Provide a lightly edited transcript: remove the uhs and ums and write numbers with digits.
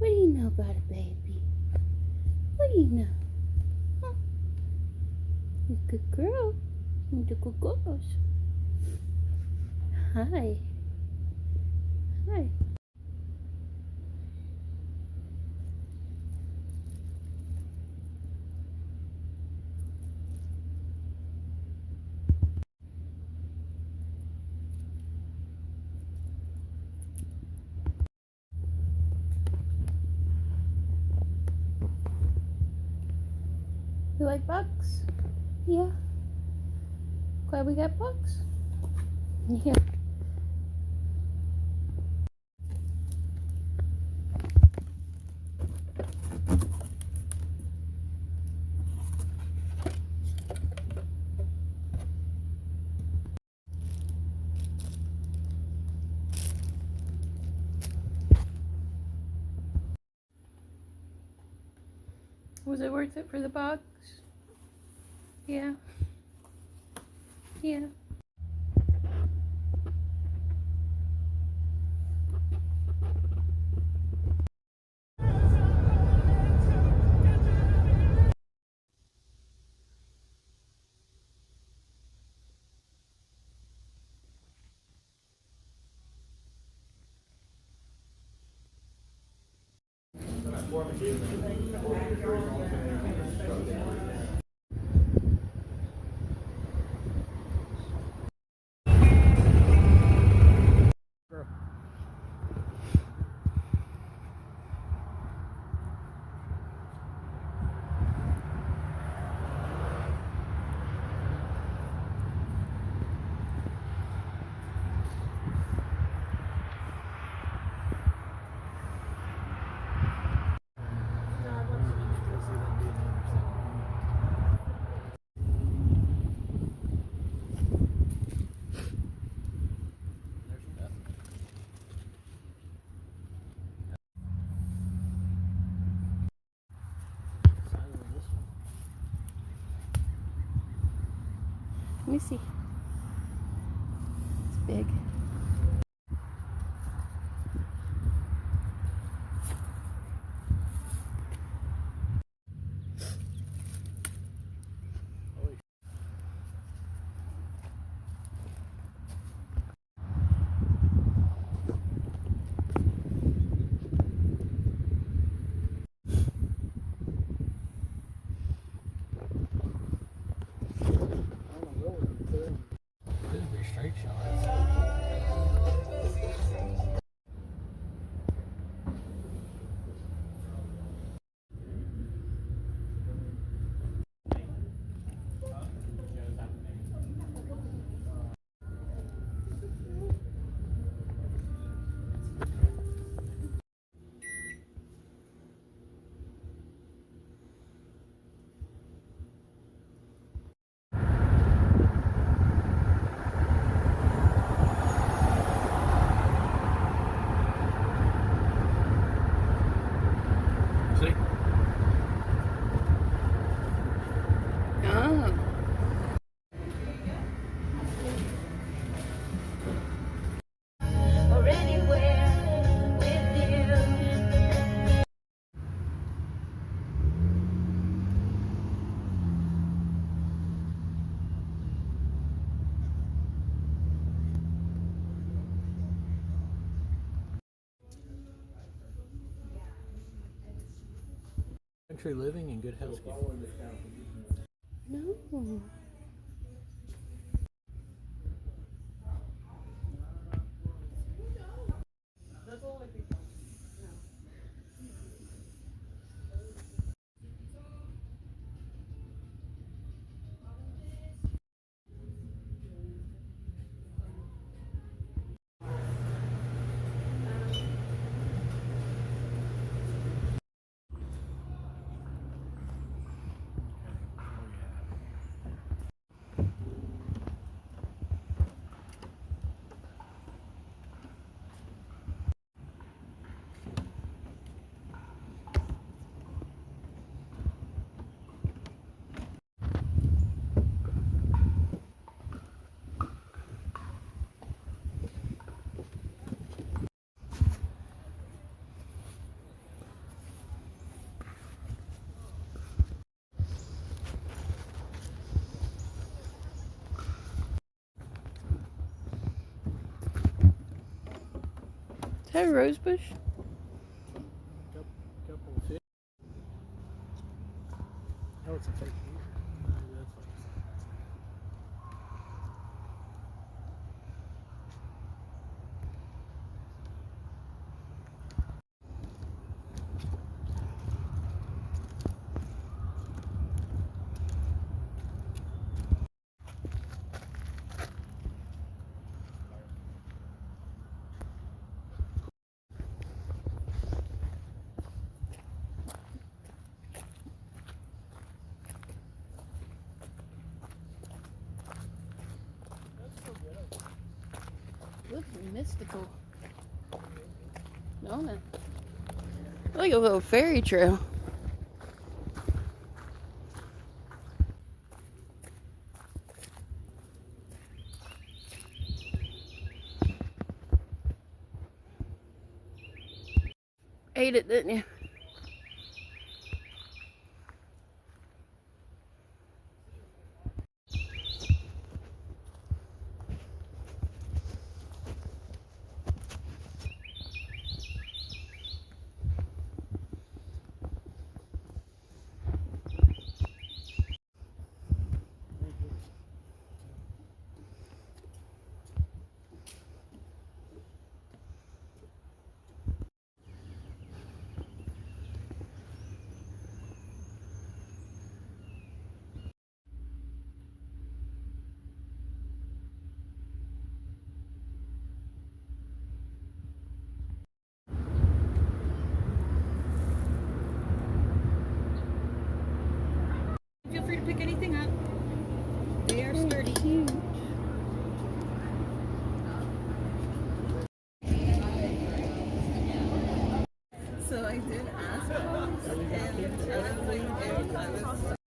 What do you know about a baby? What do you know? Huh? You're a good girl. You're the good girls. Hi. Hi. You like bugs? Yeah. Glad we got bugs? Yeah. Was it worth it for the bugs? Yeah. Yeah. Let me see. It's big. Straight shot. See? Oh. Or anywhere with you. Country living and good housekeeping. No. Is that a rose bush? Couple of fish. Oh, it's a fake deer. Maybe that's what it's- Looks mystical. Don't it? Like a little fairy trail. Ate it, didn't you? Feel free to pick anything up. They are sturdy. Cute. So I did ask them, and I was